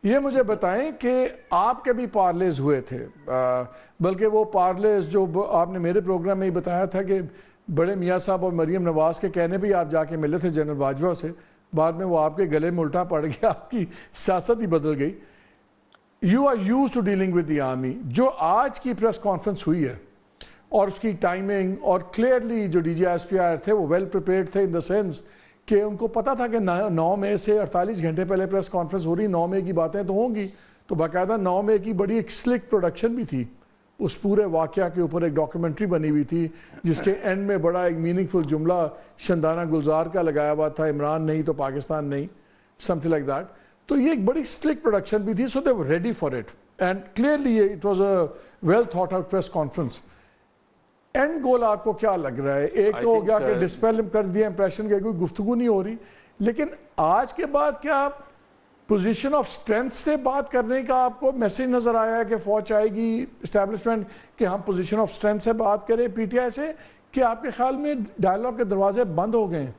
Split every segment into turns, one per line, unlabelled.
یہ مجھے بتائیں کہ آپ کے بھی پارلیز ہوئے تھے، بلکہ وہ پارلیز جو آپ نے میرے پروگرام میں ہی بتایا تھا کہ بڑے میاں صاحب اور مریم نواز کے کہنے پہ آپ جا کے ملے تھے جنرل باجوہ سے، بعد میں وہ آپ کے گلے میں الٹا پڑ گیا، آپ کی سیاست ہی بدل گئی. You are used to dealing with the army. جو آج کی پریس کانفرنس ہوئی ہے اور اس کی ٹائمنگ، اور کلیئرلی جو D G S P R تھے وہ ویل پریپیئرڈ تھے ان دا سینس کہ ان کو پتا تھا کہ 9 مئی سے 48 گھنٹے پہلے پریس کانفرنس ہو رہی، 9 مئی کی باتیں تو ہوں گی، تو باقاعدہ 9 مئی کی بڑی ایک سلک پروڈکشن بھی تھی. اس پورے واقعہ کے اوپر ایک ڈاکیومنٹری بنی ہوئی تھی جس کے اینڈ میں بڑا ایک میننگ فل جملہ شندانہ گلزار کا لگایا ہوا تھا، عمران نہیں تو پاکستان نہیں، سمتھنگ لائک دیٹ. تو یہ ایک بڑی سلک پروڈکشن بھی تھی، so they were ready for it and clearly it was a well thought out press conference. And گول آپ کو کیا لگ رہا ہے؟ ایک تو ہو گیا کہ ڈسپیل کر دیا امپریشن کہ کوئی گفتگو نہیں ہو رہی، لیکن آج کے بعد کیا پوزیشن آف اسٹرینتھ سے بات کرنے کا آپ کو میسج نظر آیا ہے کہ فوج آئے گی اسٹیبلشمنٹ کہ ہم پوزیشن آف اسٹرینتھ سے بات کریں پی ٹی آئی سے، کہ آپ کے خیال میں ڈائلاگ کے دروازے بند ہو گئے ہیں؟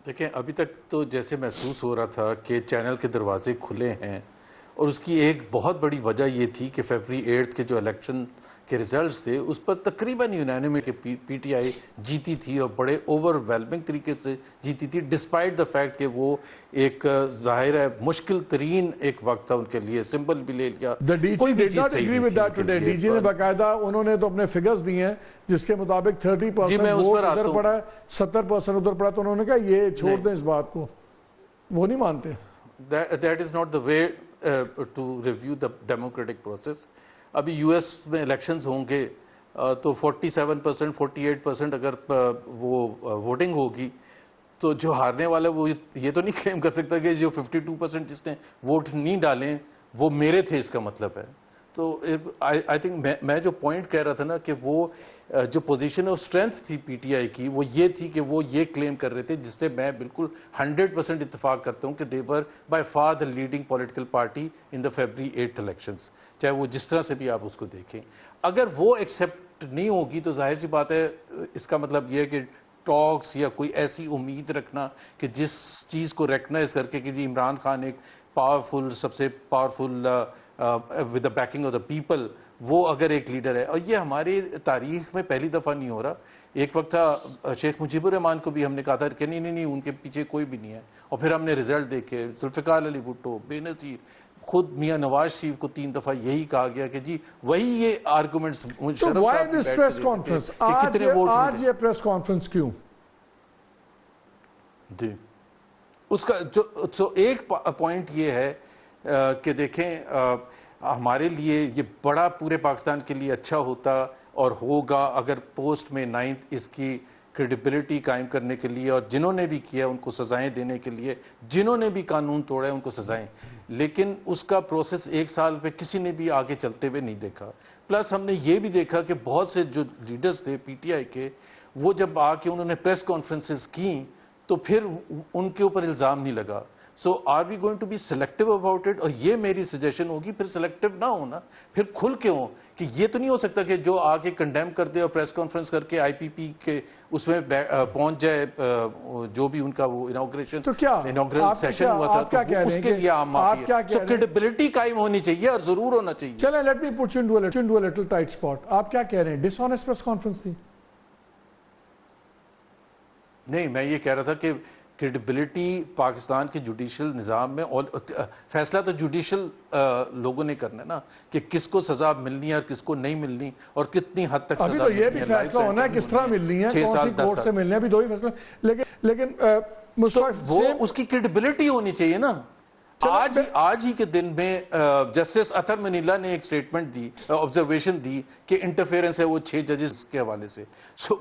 دیکھیں ابھی تک تو جیسے محسوس ہو رہا تھا کہ چینل کے دروازے کھلے ہیں، اور اس کی ایک بہت بڑی وجہ یہ تھی کہ فیبری 8 کے جو الیکشن کے ریزلٹس تھے اس پر تقریباً یونینیمس کہ پی ٹی آئی جیتی تھی، اور بڑے اوور ویلمنگ طریقے سے جیتی تھی، ڈسپائٹ دا فیکٹ کہ وہ ایک ظاہر ہے مشکل ترین ایک وقت تھا ان کے لیے. سمبل بھی لے لیا، کوئی بھی چیز صحیح نہیں تھی.
ڈی جی نے باقاعدہ انہوں نے تو اپنے فگرز دیے ہیں جس کے مطابق 30% ووٹ ادھر پڑا ہے، 70% ادھر پڑا، تو انہوں نے کہا یہ چھوڑ دیں اس بات کو، وہ نہیں مانتے.
That is not the way to review the democratic process. ابھی یو ایس میں الیکشنز ہوں گے تو 47%, 48% اگر وہ ووٹنگ ہوگی تو جو ہارنے والا وہ یہ تو نہیں کلیم کر سکتا کہ جو 52% جس نے ووٹ نہیں ڈالیں وہ میرے تھے، اس کا مطلب ہے. تو آئی تھنک میں جو پوائنٹ کہہ رہا تھا نا کہ وہ جو پوزیشن آف اسٹرینتھ تھی پی ٹی آئی کی وہ یہ تھی کہ وہ یہ کلیم کر رہے تھے، جس سے میں بالکل 100% اتفاق کرتا ہوں کہ they were by far the leading political party in the February 8th elections، چاہے وہ جس طرح سے بھی آپ اس کو دیکھیں. اگر وہ ایکسیپٹ نہیں ہوگی تو ظاہر سی بات ہے اس کا مطلب یہ ہے کہ ٹاکس یا کوئی ایسی امید رکھنا کہ جس چیز کو ریکگنائز کر کے کہ جی عمران خان ایک پاورفل، سب سے powerful with the backing of the people، وہ اگر ایک لیڈر ہے، اور یہ ہماری تاریخ میں پہلی دفعہ نہیں ہو رہا. ایک وقت تھا شیخ مجیب الرحمان کو بھی ہم نے کہا تھا کہ نہیں ان کے پیچھے کوئی بھی نہیں ہے، اور پھر ہم نے رزلٹ دیکھے، ذوالفقار علی بھٹو، بے نظیر، خود میاں نواز شریف کو 3 دفعہ یہی کہا گیا کہ جی وہی یہ آرگومنٹس.
تو why this press conference؟ آج یہ پریس کانفرنس کیوں؟
جی اس کا جو ایک پوائنٹ یہ ہے کہ دیکھیں ہمارے لیے یہ بڑا پورے پاکستان کے لیے اچھا ہوتا اور ہوگا اگر پوسٹ میں 9th اس کی کریڈیبلٹی قائم کرنے کے لیے، اور جنہوں نے بھی کیا ان کو سزائیں دینے کے لیے، جنہوں نے بھی قانون توڑا ان کو سزائیں. لیکن اس کا پروسیس 1 سال پہ کسی نے بھی آگے چلتے ہوئے نہیں دیکھا. پلس ہم نے یہ بھی دیکھا کہ بہت سے جو لیڈرز تھے پی ٹی آئی کے، وہ جب آ کے انہوں نے پریس کانفرنسز کیں تو پھر ان کے اوپر الزام نہیں لگا. So are we going to be selective about it? اور یہ میری سجیشن ہوگی پھر سلیکٹیو نہ ہونا، پھر کھل کے ہوں، کہ یہ تو نہیں ہو سکتا کہ جو آ کے کنڈیم کر دے اور پریس کانفرنس کر کے آئی پی پی کے اس میں پہنچ جائے جو بھی ان کا وہ انوگریشن سیشن ہوا تھا تو اس کے لیے عام معافی ہے. سو کریڈیبلٹی قائم ہونی چاہیے اور ضرور ہونا چاہیے.
چلیں let me put you into a little tight spot. آپ کیا کہہ رہے ہیں، ڈس آنیسٹ پریس کانفرنس تھی؟
نہیں، میں یہ کہہ رہا تھا کہ کریڈیبلٹی پاکستان کے جوڈیشل نظام میں، فیصلہ تو جوڈیشل لوگوں نے کرنا ہے نا کہ کس کو سزا ملنی ہے اور کس کو نہیں ملنی، اور کتنی حد تک سزا ملنی ہے.
ابھی تو یہ بھی فیصلہ ہونا ہے کس طرح ملنی ہے، کون سی کورٹ سے ملنی ہے، ابھی 2 ہی فیصلہ. لیکن
وہ اس کی کریڈیبلٹی ہونی چاہیے نا. آج ہی کے دن میں جسٹس اطہر منیلا نے ایک سٹیٹمنٹ دی، آبزرویشن دی کہ انٹرفیئرنس ہے وہ 6 ججز کے حوالے سے.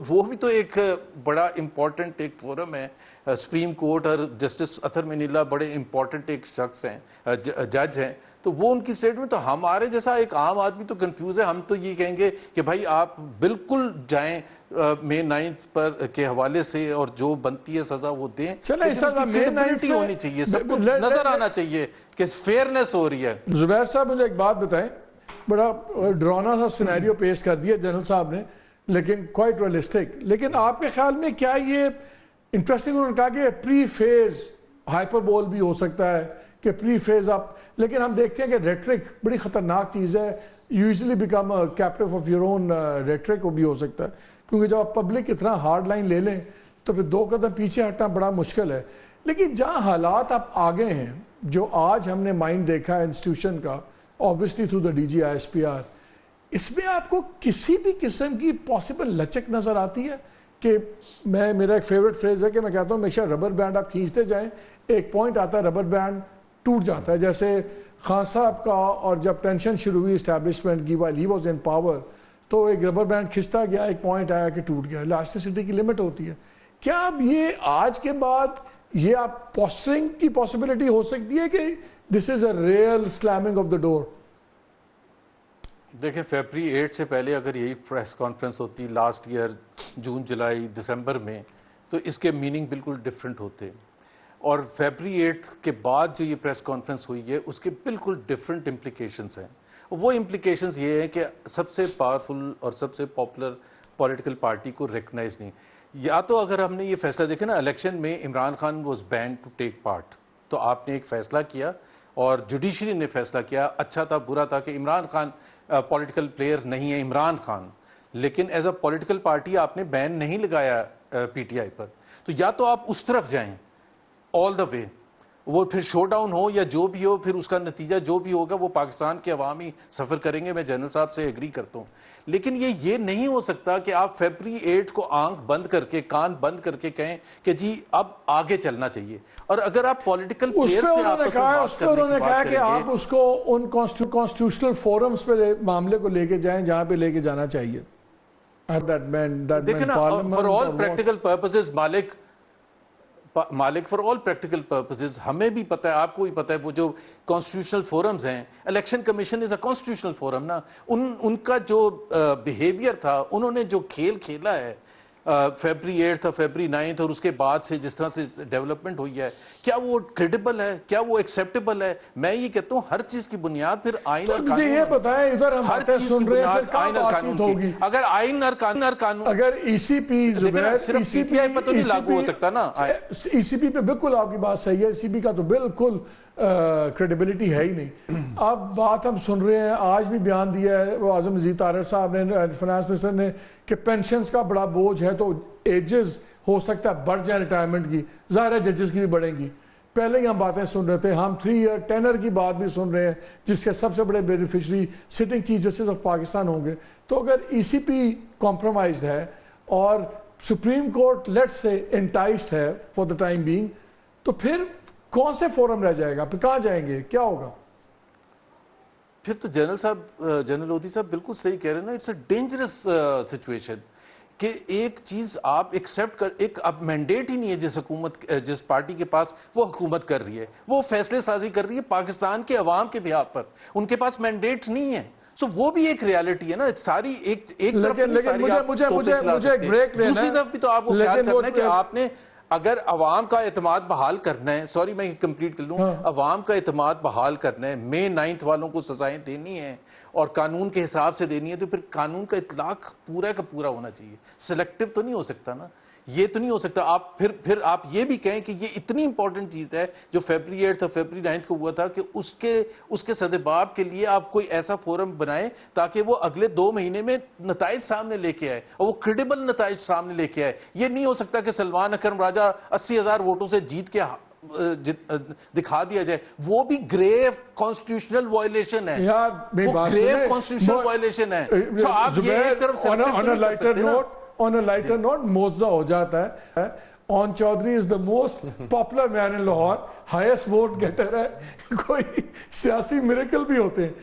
وہ بھی تو ایک بڑا امپورٹنٹ ایک فورم ہے سپریم کورٹ، اور جسٹس اطہر منیلا بڑے امپورٹنٹ ایک شخص ہیں، جج ہیں. تو وہ ان کی سٹیٹمنٹ، تو ہمارے جیسا ایک عام آدمی تو کنفیوز ہے. ہم تو یہ کہیں گے کہ بھائی آپ بالکل جائیں مئی 9 پر کے حوالے سے اور جو بنتی ہے سزا وہ دیں، لیکن اس کی کریڈیبلٹی ہونی چاہیے، سب کو نظر آنا چاہیے کہ فیئرنس ہو رہی ہے.
زبیر صاحب مجھے ایک بات بتائیں، بڑا ڈرانا سا سینیریو پیش کر دیا جنرل صاحب نے، لیکن کوائٹ ریئلسٹک. لیکن آپ کے خیال میں کیا یہ انٹرسٹنگ، انہوں نے کہا کہ پری فیز ہائپر بول بھی ہو سکتا ہے کہ پری فریز آپ، لیکن ہم دیکھتے ہیں کہ ریٹرک بڑی خطرناک چیز ہے. You easily become captive of your own rhetoric بھی ہو سکتا ہے، کیونکہ جب آپ پبلک اتنا ہارڈ لائن لے لیں تو پھر 2 قدم پیچھے ہٹنا بڑا مشکل ہے. لیکن جہاں حالات اب آگے ہیں، جو آج ہم نے مائنڈ دیکھا ہے انسٹیٹیوشن کا، obviously through the DG ISPR، اس میں آپ کو کسی بھی قسم کی پاسبل لچک نظر آتی ہے؟ کہ میرا ایک فیوریٹ فریز ہے کہ میں کہتا ہوں ہمیشہ ربر بینڈ آپ کھینچتے جائیں، ایک پوائنٹ آتا ہے ربر بینڈ ٹوٹ جاتا ہے. جیسے خان صاحب کا، اور جب ٹینشن شروع ہوئی اسٹیبلشمنٹ کی while he was in power، تو ایک ربر بینڈ کھنچتا گیا، ایک پوائنٹ آیا کہ ٹوٹ گیا. الاسٹیسٹی کی لمٹ ہوتی ہے. کیا اب یہ آج کے بعد یہ آپ پوسٹرنگ کی پاسبلٹی ہو سکتی ہے کہ دس از اے ریئل سلیمنگ آف دا ڈور؟
دیکھیں فیبری 8 سے پہلے اگر یہی پریس کانفرنس ہوتی لاسٹ ایئر جون جولائی دسمبر میں، تو اس کے میننگ بالکل ڈفرینٹ ہوتے. اور فیبری 8 کے بعد جو یہ پریس کانفرنس ہوئی ہے اس کے بالکل ڈفرینٹ امپلیکیشنز ہیں. وہ امپلیکیشنز یہ ہیں کہ سب سے پاورفل اور سب سے پاپولر پولیٹیکل پارٹی کو ریکگنائز نہیں. یا تو اگر ہم نے یہ فیصلہ دیکھا نا، الیکشن میں Imran Khan was banned to take part, تو آپ نے ایک فیصلہ کیا اور جوڈیشری نے فیصلہ کیا، اچھا تھا برا تھا، کہ عمران خان پولیٹیکل پلیئر نہیں ہے عمران خان، لیکن ایز اے پولیٹیکل پارٹی آپ نے بین نہیں لگایا پی ٹی آئی پر. تو یا تو آپ اس طرف جائیں آل دا وے، وہ پھر شو ڈاؤن ہو یا جو بھی ہو، پھر اس کا نتیجہ جو بھی ہوگا وہ پاکستان کے عوام ہی سفر کریں گے. میں جنرل صاحب سے ایگری کرتا ہوں، لیکن یہ نہیں ہو سکتا کہ آپ فیبری 8 کو آنکھ بند کر کے، کان بند کر کے کہیں کہ جی اب آگے چلنا چاہیے. اور اگر آپ پولیٹیکل پلیئر سے آپس میں بات کرنے کی بات کریں گے،
آپ اس کو ان کانسٹیٹیوشنل فورمز پہ معاملے کو لے کے جائیں جہاں پہ لے کے جانا چاہیے.
دیکھیں نا، for all practical purposes Malik for all practical purposes ہمیں بھی پتہ ہے، آپ کو بھی پتہ ہے، وہ جو کانسٹیٹیوشنل فورمز ہیں، الیکشن کمیشن از اے کانسٹیٹیوشنل فورم نا، ان کا جو بیہیویئر تھا، انہوں نے جو کھیل کھیلا ہے فیبری 8 اور فیبری 9 اور اس کے بعد سے جس طرح سے ڈیولپمنٹ ہوئی ہے، کیا وہ کریڈیبل ہے؟ کیا وہ ایکسیپٹیبل ہے؟ میں یہ کہتا ہوں ہر چیز کی بنیاد پھر آئین اور قانون.
یہ بتائیں، ادھر ہم
ہر چیز کی بنیاد آئین اور قانون کی. اگر آئین اور قانون
اگر ای سی پی
صرف پی ٹی آئی پر تو نہیں لاگو ہو سکتا نا.
ای سی پی پہ بالکل آپ کی بات صحیح ہے، ای سی پی کا تو بالکل کریڈیبلٹی ہے ہی نہیں. اب بات ہم سن رہے ہیں، آج بھی بیان دیا ہے وہ اعظم عزیز طاہر صاحب نے، فائنانس منسٹر نے، کہ پینشنز کا بڑا بوجھ ہے تو ایجز ہو سکتا ہے بڑھ جائیں ریٹائرمنٹ کی. ظاہر ہے ججز کی بھی بڑھیں گی. پہلے ہی ہم باتیں سن رہے تھے، ہم 3 ایئر ٹینر کی بات بھی سن رہے ہیں جس کے سب سے بڑے beneficiary sitting chief justice of Pakistan ہوں گے. تو اگر ای سی پی کمپرومائزڈ ہے اور سپریم کورٹ لیٹ سے انٹائسڈ ہے فار دا ٹائم بینگ، تو پھر کون سے فورم رہ جائے گا؟ پھر کہاں جائیں گے؟ کیا ہوگا؟
پھر تو جنرل لودھی صاحب بالکل صحیح کہہ رہے ہیں نا، اٹس اے ڈینجرس سچویشن کہ ایک چیز آپ ایکسیپٹ کر، ایک اب مینڈیٹ ہی نہیں ہے جس پارٹی کے پاس، وہ حکومت کر رہی ہے، وہ فیصلے سازی کر رہی ہے پاکستان کے عوام کے بہاف پر، ان کے پاس مینڈیٹ نہیں ہے. سو وہ بھی ایک ریالٹی ہے نا. ساری ایک طرف ساری آپ ٹوپے چلا سکتے ہیں، دوسری طرف بھی تو آپ کو خیال کرنا ہے کہ آپ نے اگر عوام کا اعتماد بحال کرنا ہے، سوری میں کمپلیٹ کر لوں، عوام کا اعتماد بحال کرنا ہے، مئی 9 والوں کو سزائیں دینی ہیں اور قانون کے حساب سے دینی ہے، تو پھر قانون کا اطلاق پورا کا پورا ہونا چاہیے. سلیکٹیو تو نہیں ہو سکتا نا، یہ تو نہیں ہو سکتا. آپ پھر آپ یہ بھی کہیں کہ یہ اتنی امپورٹنٹ چیز ہے جو فیبری 8 اور فیبری 9 کو ہوا تھا کہ اس کے سدباب کے لیے آپ کوئی ایسا فورم بنائیں تاکہ وہ اگلے 2 مہینے میں نتائج سامنے لے کے آئے اور وہ کریڈیبل نتائج سامنے لے کے آئے. یہ نہیں ہو سکتا کہ سلمان اکرم راجہ 80,000 ووٹوں سے جیت کے دکھا دیا جائے. وہ بھی گریو کانسٹیٹیوشنل وائلیشن ہے، وہ گریو کانسٹیٹیوشنل وائلیشن ہے. تو آپ یہ ایک طرف سیلیکٹیو نہیں کر سکتے نا.
On a lighter note, موزہ ہو جاتا ہے. On Chaudhary is the most popular man in Lahore, highest vote getter ہے. کوئی سیاسی میریکل بھی ہوتے ہیں.